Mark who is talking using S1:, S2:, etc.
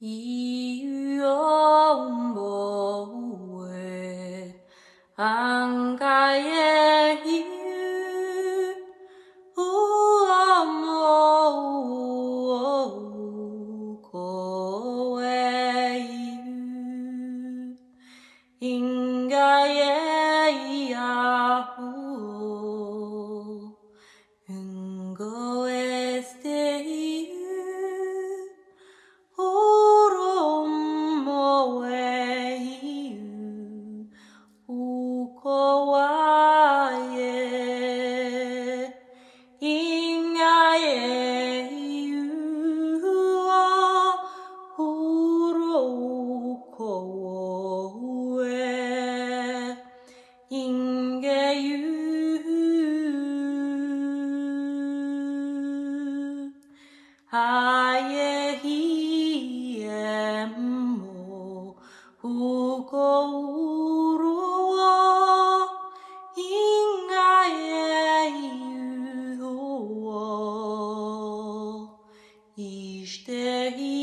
S1: 이유엄보에 안가의 이유 우엄모 고의 이유 인가의 야후 은고의 스테이유 오롬모의 이유 우고와의 인가의 이유와 우로우고의 인계유 아예 히엠모 우고우로와 인가의 이유와 이시대히